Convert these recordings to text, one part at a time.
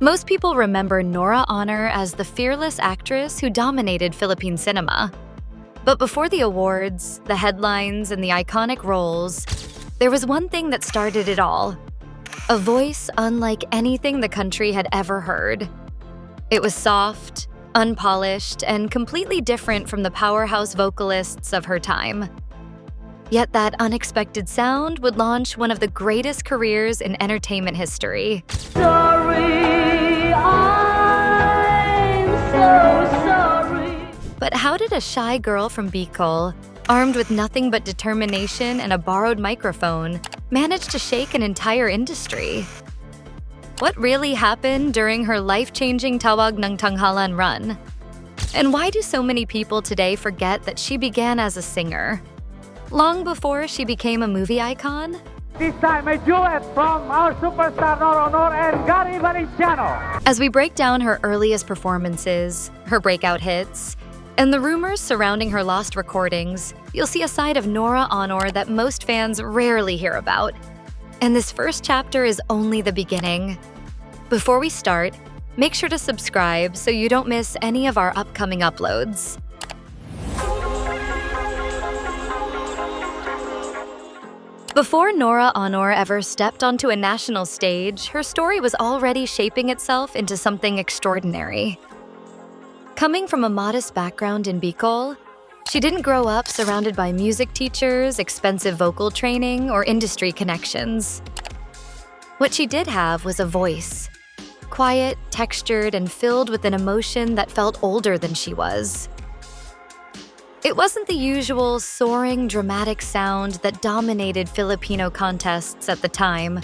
Most people remember Nora Aunor as the fearless actress who dominated Philippine cinema. But before the awards, the headlines, and the iconic roles, there was one thing that started it all. A voice unlike anything the country had ever heard. It was soft, unpolished, and completely different from the powerhouse vocalists of her time. Yet that unexpected sound would launch one of the greatest careers in entertainment history. Sorry, I'm so sorry. But how did a shy girl from Bicol, armed with nothing but determination and a borrowed microphone, manage to shake an entire industry? What really happened during her life-changing Tawag ng Tanghalan run? And why do so many people today forget that she began as a singer? Long before she became a movie icon? This time a duet from our superstar Nora Aunor and Gary Valenciano. As we break down her earliest performances, her breakout hits, and the rumors surrounding her lost recordings, you'll see a side of Nora Aunor that most fans rarely hear about. And this first chapter is only the beginning. Before we start, make sure to subscribe so you don't miss any of our upcoming uploads. Before Nora Aunor ever stepped onto a national stage, her story was already shaping itself into something extraordinary. Coming from a modest background in Bicol, she didn't grow up surrounded by music teachers, expensive vocal training, or industry connections. What she did have was a voice. Quiet, textured, and filled with an emotion that felt older than she was. It wasn't the usual soaring, dramatic sound that dominated Filipino contests at the time.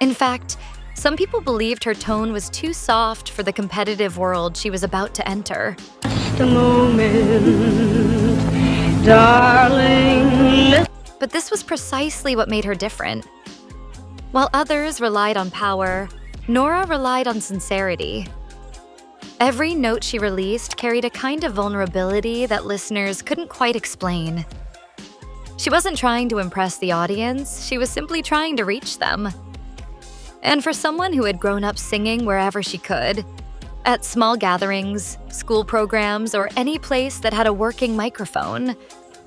In fact, some people believed her tone was too soft for the competitive world she was about to enter. Just a moment, darling. But this was precisely what made her different. While others relied on power, Nora relied on sincerity. Every note she released carried a kind of vulnerability that listeners couldn't quite explain. She wasn't trying to impress the audience, she was simply trying to reach them. And for someone who had grown up singing wherever she could, at small gatherings, school programs, or any place that had a working microphone,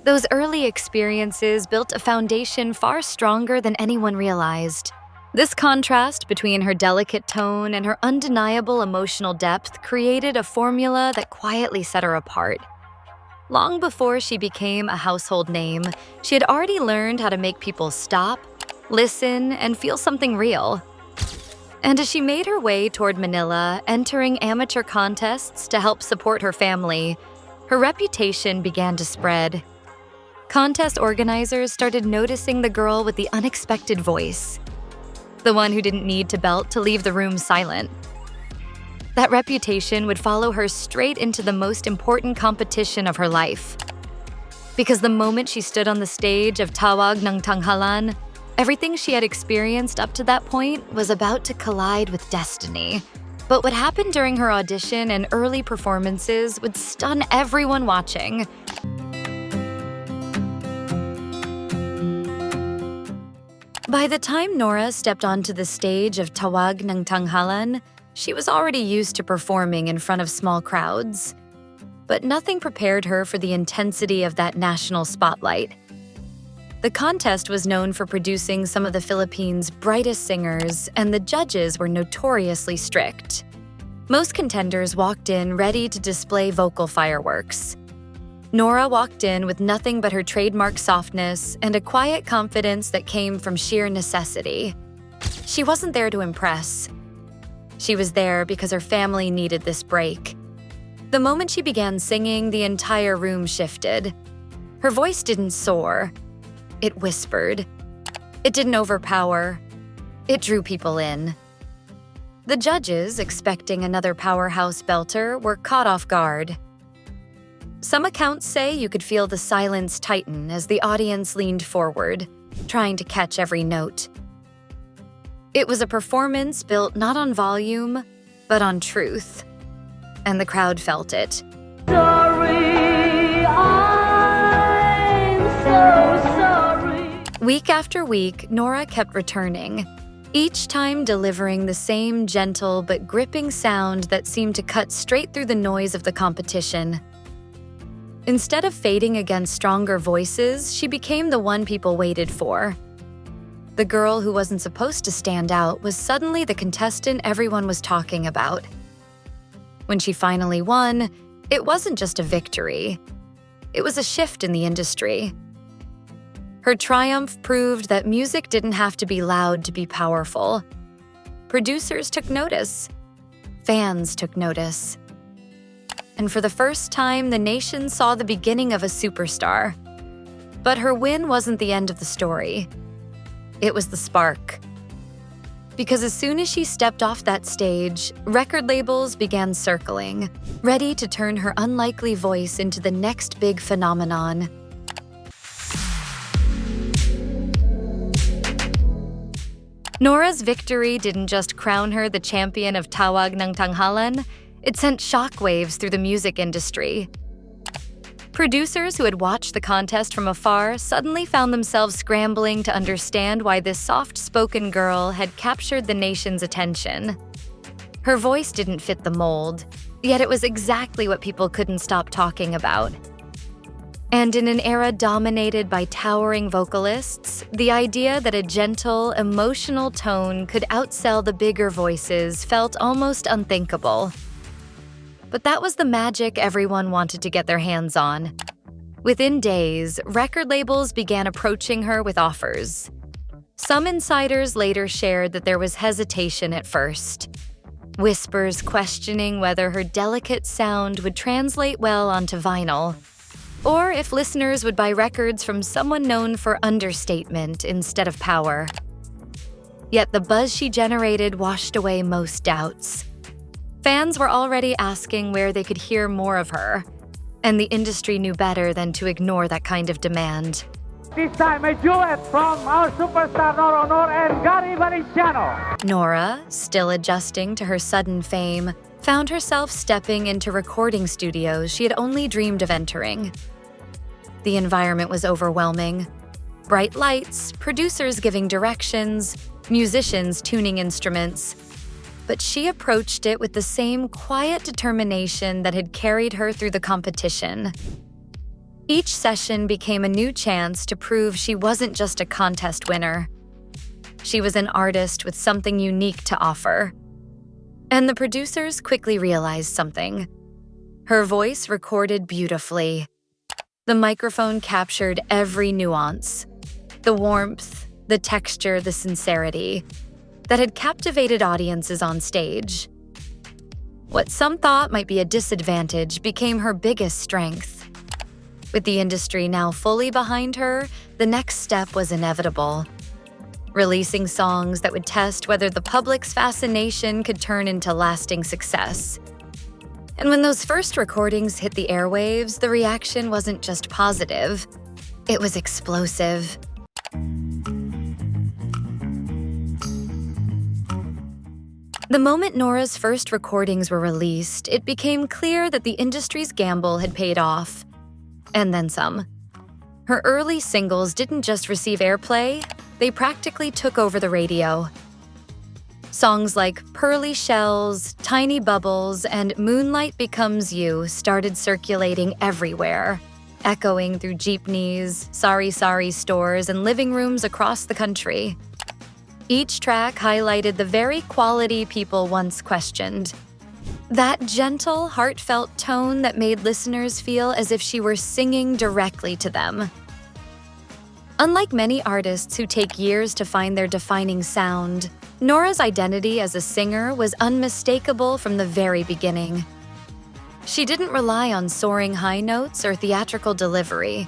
those early experiences built a foundation far stronger than anyone realized. This contrast between her delicate tone and her undeniable emotional depth created a formula that quietly set her apart. Long before she became a household name, she had already learned how to make people stop, listen, and feel something real. And as she made her way toward Manila, entering amateur contests to help support her family, her reputation began to spread. Contest organizers started noticing the girl with the unexpected voice. The one who didn't need to belt to leave the room silent. That reputation would follow her straight into the most important competition of her life. Because the moment she stood on the stage of Tawag ng Tanghalan, everything she had experienced up to that point was about to collide with destiny. But what happened during her audition and early performances would stun everyone watching. By the time Nora stepped onto the stage of Tawag ng Tanghalan, she was already used to performing in front of small crowds. But nothing prepared her for the intensity of that national spotlight. The contest was known for producing some of the Philippines' brightest singers, and the judges were notoriously strict. Most contenders walked in ready to display vocal fireworks. Nora walked in with nothing but her trademark softness and a quiet confidence that came from sheer necessity. She wasn't there to impress. She was there because her family needed this break. The moment she began singing, the entire room shifted. Her voice didn't soar. It whispered. It didn't overpower. It drew people in. The judges, expecting another powerhouse belter, were caught off guard. Some accounts say you could feel the silence tighten as the audience leaned forward, trying to catch every note. It was a performance built not on volume, but on truth. And the crowd felt it. Sorry, I'm so sorry. Week after week, Nora kept returning. each time delivering the same gentle but gripping sound that seemed to cut straight through the noise of the competition. Instead of fading against stronger voices, she became the one people waited for. The girl who wasn't supposed to stand out was suddenly the contestant everyone was talking about. When she finally won, it wasn't just a victory. It was a shift in the industry. Her triumph proved that music didn't have to be loud to be powerful. Producers took notice. Fans took notice. And for the first time, the nation saw the beginning of a superstar. But her win wasn't the end of the story. It was the spark. Because as soon as she stepped off that stage, record labels began circling, ready to turn her unlikely voice into the next big phenomenon. Nora's victory didn't just crown her the champion of Tawag ng Tanghalan, it sent shockwaves through the music industry. Producers who had watched the contest from afar suddenly found themselves scrambling to understand why this soft-spoken girl had captured the nation's attention. Her voice didn't fit the mold, yet it was exactly what people couldn't stop talking about. And in an era dominated by towering vocalists, the idea that a gentle, emotional tone could outsell the bigger voices felt almost unthinkable. But that was the magic everyone wanted to get their hands on. Within days, record labels began approaching her with offers. Some insiders later shared that there was hesitation at first. Whispers questioning whether her delicate sound would translate well onto vinyl, or if listeners would buy records from someone known for understatement instead of power. Yet the buzz she generated washed away most doubts. Fans were already asking where they could hear more of her, and the industry knew better than to ignore that kind of demand. This time, a duet from our superstar Nora Aunor and Gary Valenciano. Nora, still adjusting to her sudden fame, found herself stepping into recording studios she had only dreamed of entering. The environment was overwhelming. Bright lights, producers giving directions, musicians tuning instruments. But she approached it with the same quiet determination that had carried her through the competition. Each session became a new chance to prove she wasn't just a contest winner. She was an artist with something unique to offer. And the producers quickly realized something. Her voice recorded beautifully. The microphone captured every nuance, the warmth, the texture, the sincerity that had captivated audiences on stage. What some thought might be a disadvantage became her biggest strength. With the industry now fully behind her, the next step was inevitable. Releasing songs that would test whether the public's fascination could turn into lasting success. And when those first recordings hit the airwaves, the reaction wasn't just positive, it was explosive. The moment Nora's first recordings were released, it became clear that the industry's gamble had paid off. And then some. Her early singles didn't just receive airplay, they practically took over the radio. Songs like Pearly Shells, Tiny Bubbles, and Moonlight Becomes You started circulating everywhere, echoing through jeepneys, sari-sari stores, and living rooms across the country. Each track highlighted the very quality people once questioned. That gentle, heartfelt tone that made listeners feel as if she were singing directly to them. Unlike many artists who take years to find their defining sound, Nora's identity as a singer was unmistakable from the very beginning. She didn't rely on soaring high notes or theatrical delivery.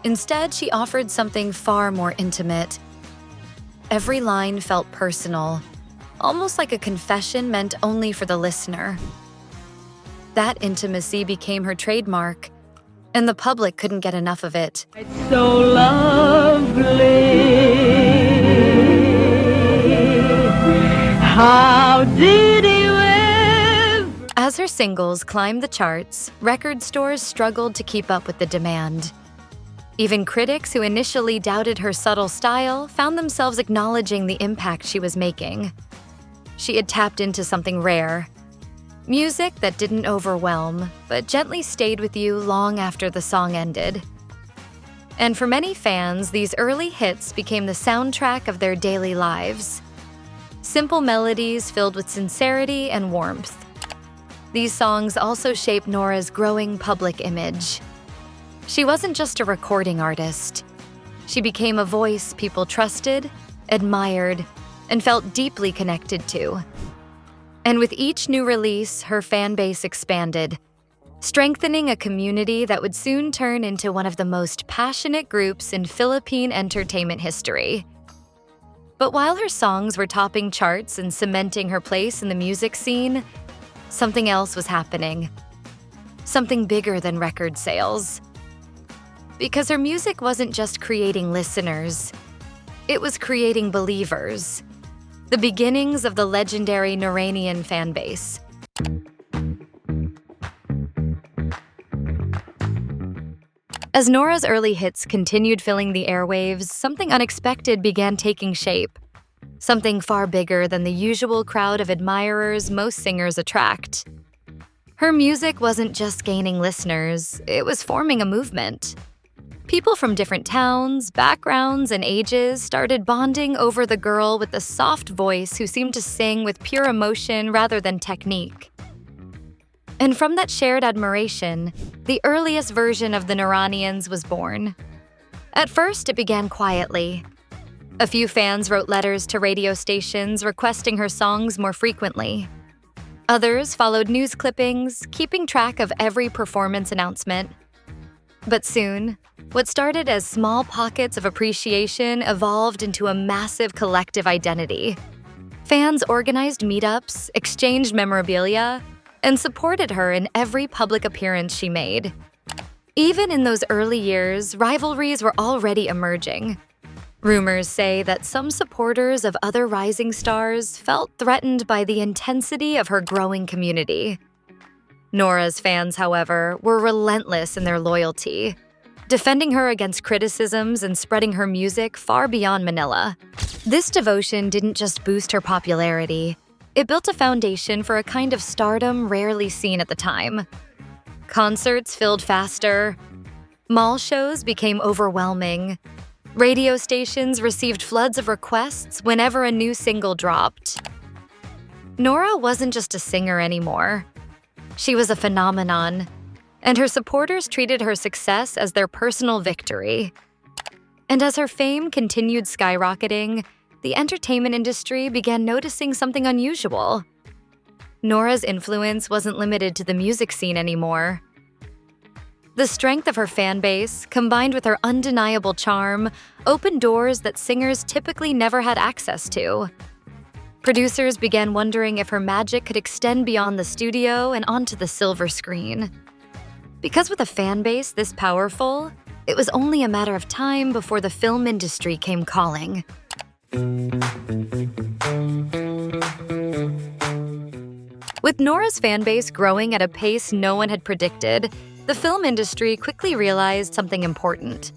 Instead, she offered something far more intimate. Every line felt personal, almost like a confession meant only for the listener. That intimacy became her trademark, and the public couldn't get enough of it. It's so lovely. How did you ever? As her singles climbed the charts, record stores struggled to keep up with the demand. Even critics who initially doubted her subtle style found themselves acknowledging the impact she was making. She had tapped into something rare. Music that didn't overwhelm, but gently stayed with you long after the song ended. And for many fans, these early hits became the soundtrack of their daily lives. Simple melodies filled with sincerity and warmth. These songs also shaped Nora's growing public image. She wasn't just a recording artist. She became a voice people trusted, admired, and felt deeply connected to. And with each new release, her fan base expanded, strengthening a community that would soon turn into one of the most passionate groups in Philippine entertainment history. But while her songs were topping charts and cementing her place in the music scene, something else was happening. Something bigger than record sales. Because her music wasn't just creating listeners, it was creating believers. The beginnings of the legendary Noranian fanbase. As Nora's early hits continued filling the airwaves, something unexpected began taking shape. Something far bigger than the usual crowd of admirers most singers attract. Her music wasn't just gaining listeners, it was forming a movement. People from different towns, backgrounds, and ages started bonding over the girl with the soft voice who seemed to sing with pure emotion rather than technique. And from that shared admiration, the earliest version of the Noranians was born. At first, it began quietly. A few fans wrote letters to radio stations requesting her songs more frequently. Others followed news clippings, keeping track of every performance announcement. But soon, what started as small pockets of appreciation evolved into a massive collective identity. Fans organized meetups, exchanged memorabilia, and supported her in every public appearance she made. Even in those early years, rivalries were already emerging. Rumors say that some supporters of other rising stars felt threatened by the intensity of her growing community. Nora's fans, however, were relentless in their loyalty, defending her against criticisms and spreading her music far beyond Manila. This devotion didn't just boost her popularity, it built a foundation for a kind of stardom rarely seen at the time. Concerts filled faster, mall shows became overwhelming, radio stations received floods of requests whenever a new single dropped. Nora wasn't just a singer anymore. She was a phenomenon, and her supporters treated her success as their personal victory. And as her fame continued skyrocketing, the entertainment industry began noticing something unusual. Nora's influence wasn't limited to the music scene anymore. The strength of her fan base, combined with her undeniable charm, opened doors that singers typically never had access to. Producers began wondering if her magic could extend beyond the studio and onto the silver screen. Because with a fan base this powerful, it was only a matter of time before the film industry came calling. With Nora's fan base growing at a pace no one had predicted, the film industry quickly realized something important.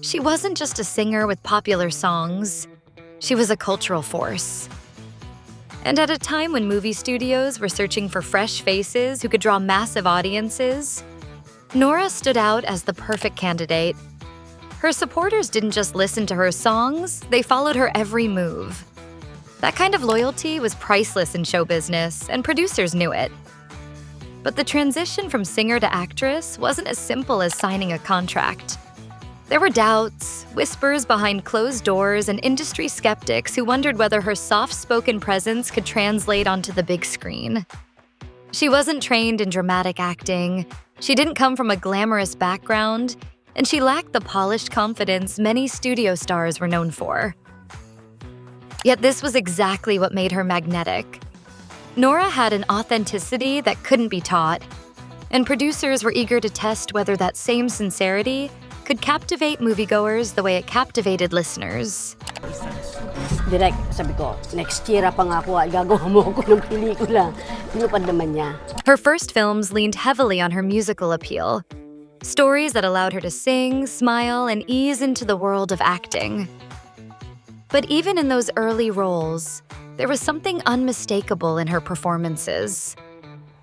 She wasn't just a singer with popular songs, she was a cultural force. And at a time when movie studios were searching for fresh faces who could draw massive audiences, Nora stood out as the perfect candidate. Her supporters didn't just listen to her songs, they followed her every move. That kind of loyalty was priceless in show business, and producers knew it. But the transition from singer to actress wasn't as simple as signing a contract. There were doubts, whispers behind closed doors, and industry skeptics who wondered whether her soft-spoken presence could translate onto the big screen. She wasn't trained in dramatic acting, she didn't come from a glamorous background, and she lacked the polished confidence many studio stars were known for. Yet this was exactly what made her magnetic. Nora had an authenticity that couldn't be taught, and producers were eager to test whether that same sincerity could captivate moviegoers the way it captivated listeners. Direct, sabi ko, next year pa nga ako, gagawa mo ako ng pelikula. Tinupad naman niya. Her first films leaned heavily on her musical appeal. Stories that allowed her to sing, smile, and ease into the world of acting. But even in those early roles, there was something unmistakable in her performances.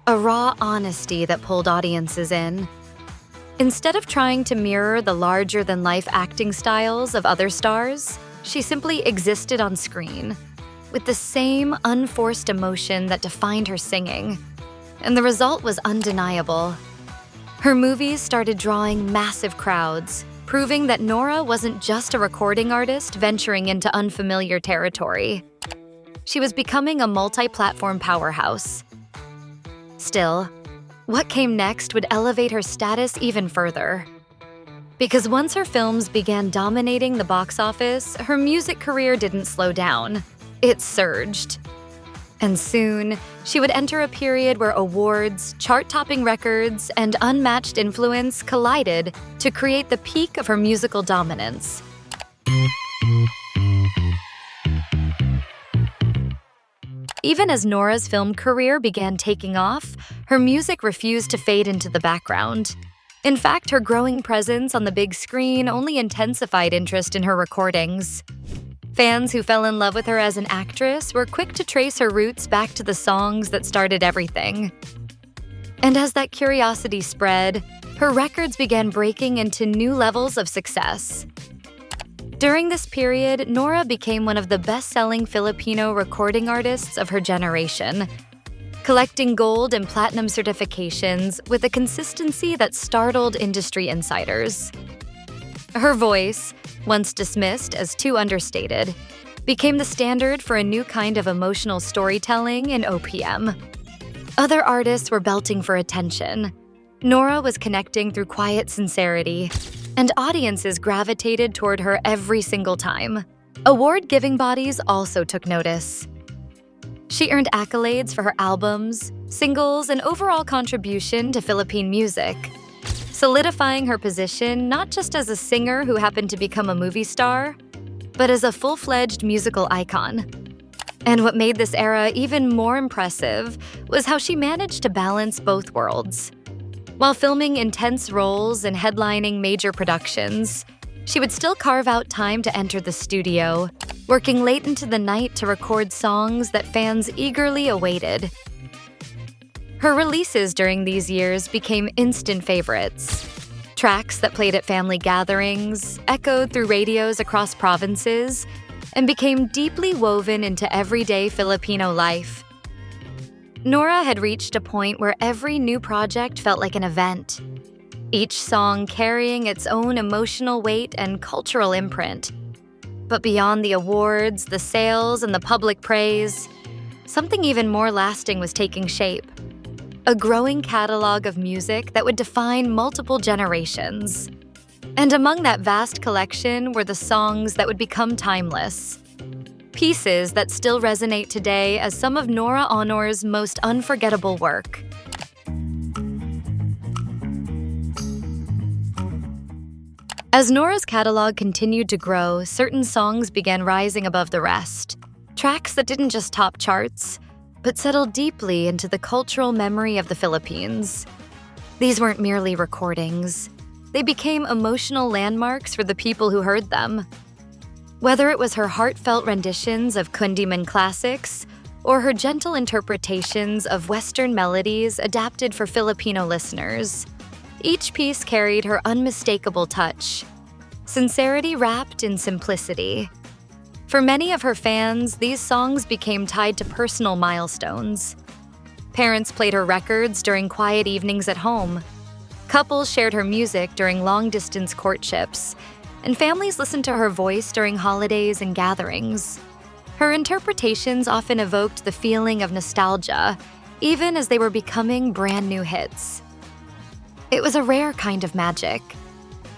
A raw honesty that pulled audiences in. Instead of trying to mirror the larger-than-life acting styles of other stars, she simply existed on screen, with the same unforced emotion that defined her singing. And the result was undeniable. Her movies started drawing massive crowds, proving that Nora wasn't just a recording artist venturing into unfamiliar territory. She was becoming a multi-platform powerhouse. Still, what came next would elevate her status even further. Because once her films began dominating the box office, her music career didn't slow down. It surged. And soon, she would enter a period where awards, chart-topping records, and unmatched influence collided to create the peak of her musical dominance. Even as Nora's film career began taking off, her music refused to fade into the background. In fact, her growing presence on the big screen only intensified interest in her recordings. Fans who fell in love with her as an actress were quick to trace her roots back to the songs that started everything. And as that curiosity spread, her records began breaking into new levels of success. During this period, Nora became one of the best-selling Filipino recording artists of her generation, collecting gold and platinum certifications with a consistency that startled industry insiders. Her voice, once dismissed as too understated, became the standard for a new kind of emotional storytelling in OPM. Other artists were belting for attention. Nora was connecting through quiet sincerity, and audiences gravitated toward her every single time. Award-giving bodies also took notice. She earned accolades for her albums, singles, and overall contribution to Philippine music, solidifying her position not just as a singer who happened to become a movie star, but as a full-fledged musical icon. And what made this era even more impressive was how she managed to balance both worlds. While filming intense roles and headlining major productions, she would still carve out time to enter the studio, working late into the night to record songs that fans eagerly awaited. Her releases during these years became instant favorites. Tracks that played at family gatherings, echoed through radios across provinces, and became deeply woven into everyday Filipino life. Nora had reached a point where every new project felt like an event, each song carrying its own emotional weight and cultural imprint. But beyond the awards, the sales, and the public praise, something even more lasting was taking shape. A growing catalog of music that would define multiple generations. And among that vast collection were the songs that would become timeless. Pieces that still resonate today as some of Nora Aunor's most unforgettable work. As Nora's catalog continued to grow, certain songs began rising above the rest. Tracks that didn't just top charts, but settled deeply into the cultural memory of the Philippines. These weren't merely recordings. They became emotional landmarks for the people who heard them. Whether it was her heartfelt renditions of Kundiman classics or her gentle interpretations of Western melodies adapted for Filipino listeners, each piece carried her unmistakable touch. Sincerity wrapped in simplicity. For many of her fans, these songs became tied to personal milestones. Parents played her records during quiet evenings at home. Couples shared her music during long-distance courtships, and families listened to her voice during holidays and gatherings. Her interpretations often evoked the feeling of nostalgia, even as they were becoming brand new hits. It was a rare kind of magic.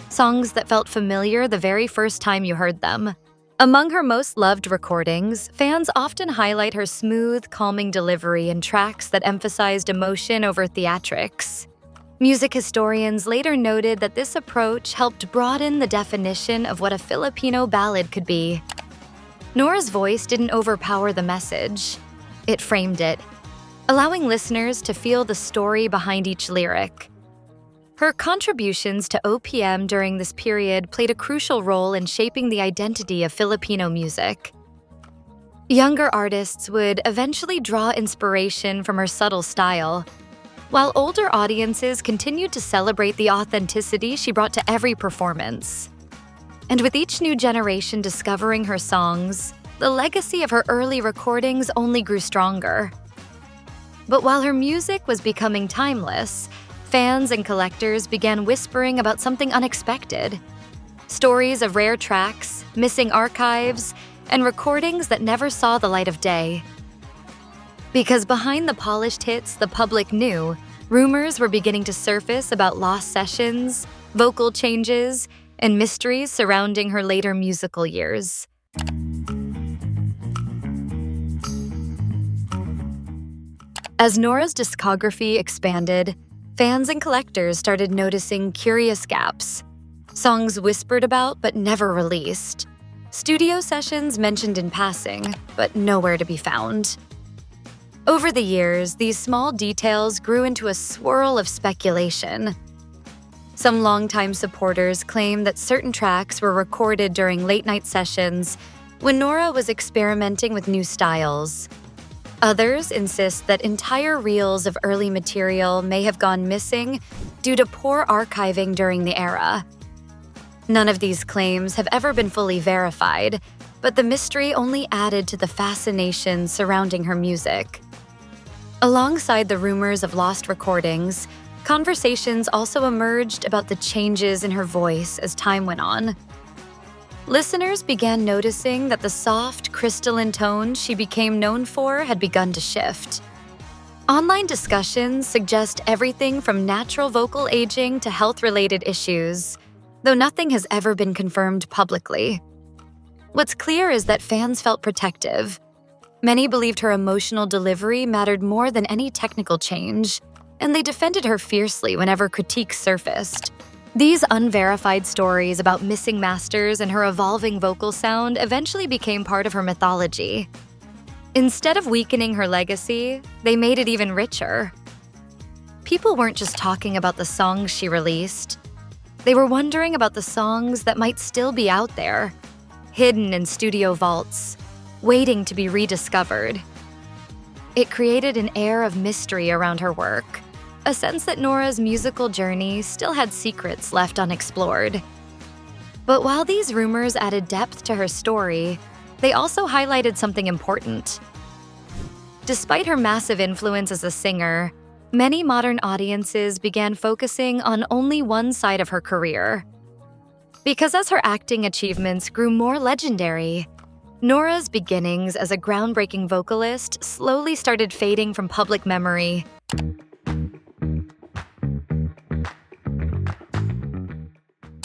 Songs that felt familiar the very first time you heard them. Among her most loved recordings, fans often highlight her smooth, calming delivery in tracks that emphasized emotion over theatrics. Music historians later noted that this approach helped broaden the definition of what a Filipino ballad could be. Nora's voice didn't overpower the message. It framed it, allowing listeners to feel the story behind each lyric. Her contributions to OPM during this period played a crucial role in shaping the identity of Filipino music. Younger artists would eventually draw inspiration from her subtle style, while older audiences continued to celebrate the authenticity she brought to every performance. And with each new generation discovering her songs, the legacy of her early recordings only grew stronger. But while her music was becoming timeless, fans and collectors began whispering about something unexpected. Stories of rare tracks, missing archives, and recordings that never saw the light of day. Because behind the polished hits the public knew, rumors were beginning to surface about lost sessions, vocal changes, and mysteries surrounding her later musical years. As Nora's discography expanded, fans and collectors started noticing curious gaps. Songs whispered about but never released. Studio sessions mentioned in passing, but nowhere to be found. Over the years, these small details grew into a swirl of speculation. Some longtime supporters claim that certain tracks were recorded during late-night sessions when Nora was experimenting with new styles. Others insist that entire reels of early material may have gone missing due to poor archiving during the era. None of these claims have ever been fully verified, but the mystery only added to the fascination surrounding her music. Alongside the rumors of lost recordings, conversations also emerged about the changes in her voice as time went on. Listeners began noticing that the soft, crystalline tone she became known for had begun to shift. Online discussions suggest everything from natural vocal aging to health-related issues, though nothing has ever been confirmed publicly. What's clear is that fans felt protective. Many believed her emotional delivery mattered more than any technical change, and they defended her fiercely whenever critiques surfaced. These unverified stories about missing masters and her evolving vocal sound eventually became part of her mythology. Instead of weakening her legacy, they made it even richer. People weren't just talking about the songs she released. They were wondering about the songs that might still be out there, hidden in studio vaults, waiting to be rediscovered. It created an air of mystery around her work, a sense that Nora's musical journey still had secrets left unexplored. But while these rumors added depth to her story, they also highlighted something important. Despite her massive influence as a singer, many modern audiences began focusing on only one side of her career. Because as her acting achievements grew more legendary, Nora's beginnings as a groundbreaking vocalist slowly started fading from public memory.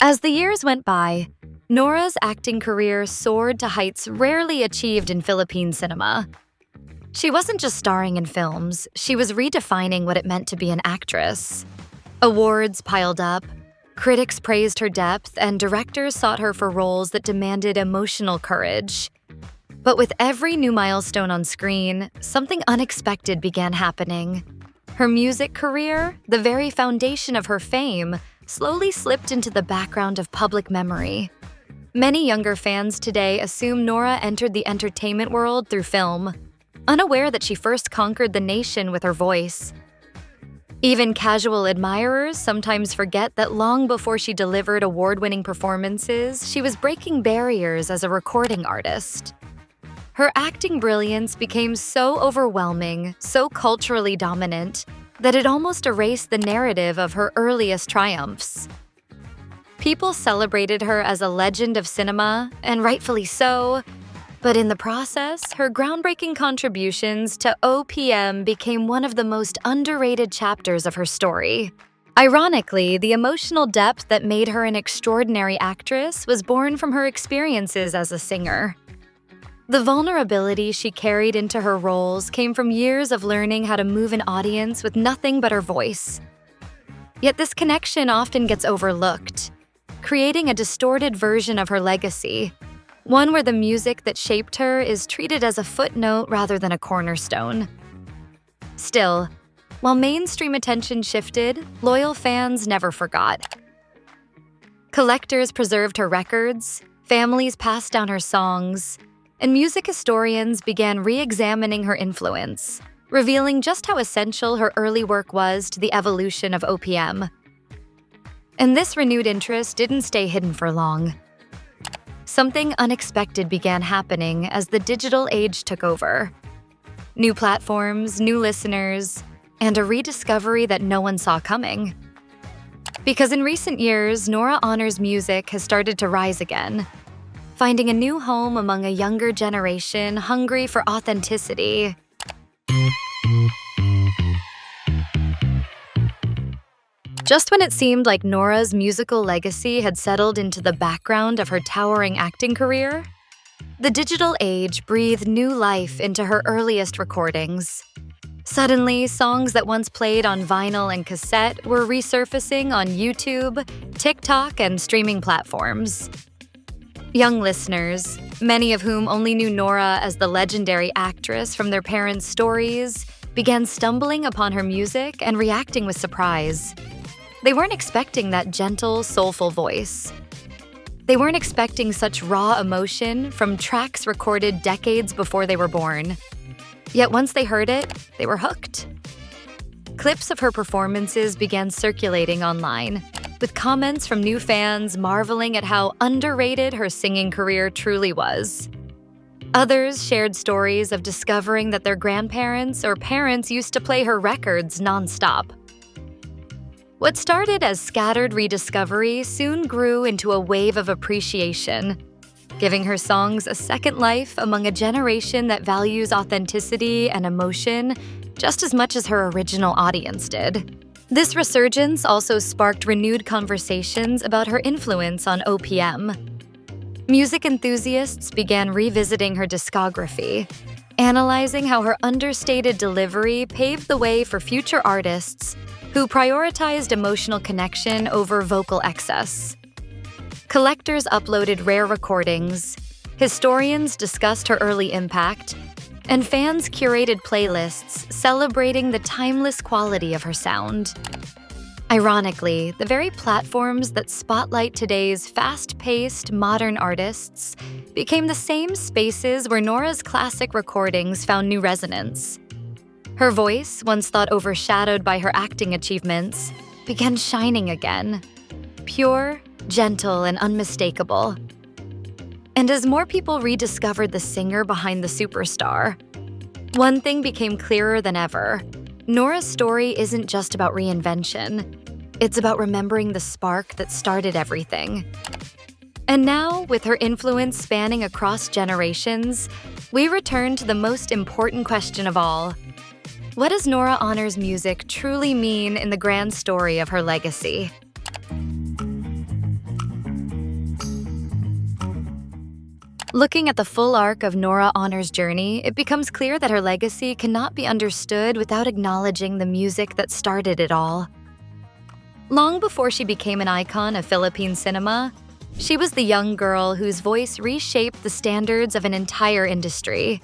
As the years went by, Nora's acting career soared to heights rarely achieved in Philippine cinema. She wasn't just starring in films, she was redefining what it meant to be an actress. Awards piled up, critics praised her depth, and directors sought her for roles that demanded emotional courage. But with every new milestone on screen, something unexpected began happening. Her music career, the very foundation of her fame, slowly slipped into the background of public memory. Many younger fans today assume Nora entered the entertainment world through film, unaware that she first conquered the nation with her voice. Even casual admirers sometimes forget that long before she delivered award-winning performances, she was breaking barriers as a recording artist. Her acting brilliance became so overwhelming, so culturally dominant, that it almost erased the narrative of her earliest triumphs. People celebrated her as a legend of cinema, and rightfully so, but in the process, her groundbreaking contributions to OPM became one of the most underrated chapters of her story. Ironically, the emotional depth that made her an extraordinary actress was born from her experiences as a singer. The vulnerability she carried into her roles came from years of learning how to move an audience with nothing but her voice. Yet this connection often gets overlooked, creating a distorted version of her legacy, one where the music that shaped her is treated as a footnote rather than a cornerstone. Still, While mainstream attention shifted, loyal fans never forgot. Collectors preserved her records, families passed down her songs, and music historians began re-examining her influence, revealing just how essential her early work was to the evolution of OPM. And this renewed interest didn't stay hidden for long. Something unexpected began happening as the digital age took over. New platforms, new listeners, and a rediscovery that no one saw coming. Because in recent years, Nora Aunor's music has started to rise again, finding a new home among a younger generation hungry for authenticity. Just when it seemed like Nora's musical legacy had settled into the background of her towering acting career, the digital age breathed new life into her earliest recordings. Suddenly, songs that once played on vinyl and cassette were resurfacing on YouTube, TikTok, and streaming platforms. Young listeners, many of whom only knew Nora as the legendary actress from their parents' stories, began stumbling upon her music and reacting with surprise. They weren't expecting that gentle, soulful voice. They weren't expecting such raw emotion from tracks recorded decades before they were born. Yet once they heard it, they were hooked. Clips of her performances began circulating online, with comments from new fans marveling at how underrated her singing career truly was. Others shared stories of discovering that their grandparents or parents used to play her records nonstop. What started as scattered rediscovery soon grew into a wave of appreciation, giving her songs a second life among a generation that values authenticity and emotion just as much as her original audience did. This resurgence also sparked renewed conversations about her influence on OPM. Music enthusiasts began revisiting her discography, analyzing how her understated delivery paved the way for future artists who prioritized emotional connection over vocal excess. Collectors uploaded rare recordings, historians discussed her early impact, and fans curated playlists celebrating the timeless quality of her sound. Ironically, the very platforms that spotlight today's fast-paced, modern artists became the same spaces where Nora's classic recordings found new resonance. Her voice, once thought overshadowed by her acting achievements, began shining again, pure, gentle, and unmistakable. And as more people rediscovered the singer behind the superstar, one thing became clearer than ever. Nora's story isn't just about reinvention. It's about remembering the spark that started everything. And now, with her influence spanning across generations, we return to the most important question of all. What does Nora Aunor's music truly mean in the grand story of her legacy? Looking at the full arc of Nora Aunor's journey, it becomes clear that her legacy cannot be understood without acknowledging the music that started it all. Long before she became an icon of Philippine cinema, she was the young girl whose voice reshaped the standards of an entire industry.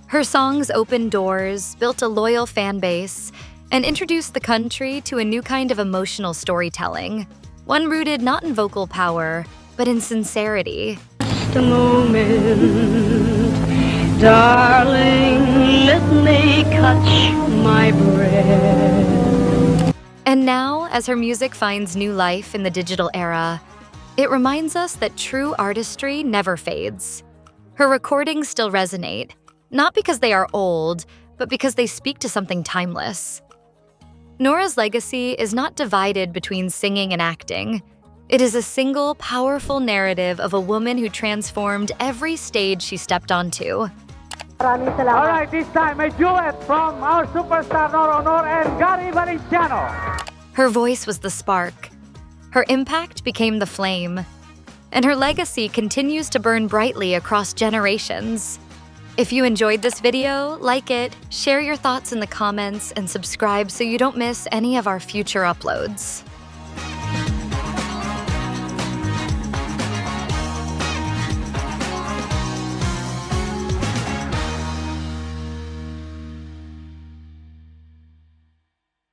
Her songs opened doors, built a loyal fan base, and introduced the country to a new kind of emotional storytelling, one rooted not in vocal power, but in sincerity. A moment, darling, let me catch my breath. And now, as her music finds new life in the digital era, it reminds us that true artistry never fades. Her recordings still resonate, not because they are old, but because they speak to something timeless. Nora's legacy is not divided between singing and acting. It is a single, powerful narrative of a woman who transformed every stage she stepped onto. All right, this time a duet from our superstar Nora Aunor and Gary Valenciano. Her voice was the spark. Her impact became the flame. And her legacy continues to burn brightly across generations. If you enjoyed this video, like it, share your thoughts in the comments, and subscribe so you don't miss any of our future uploads.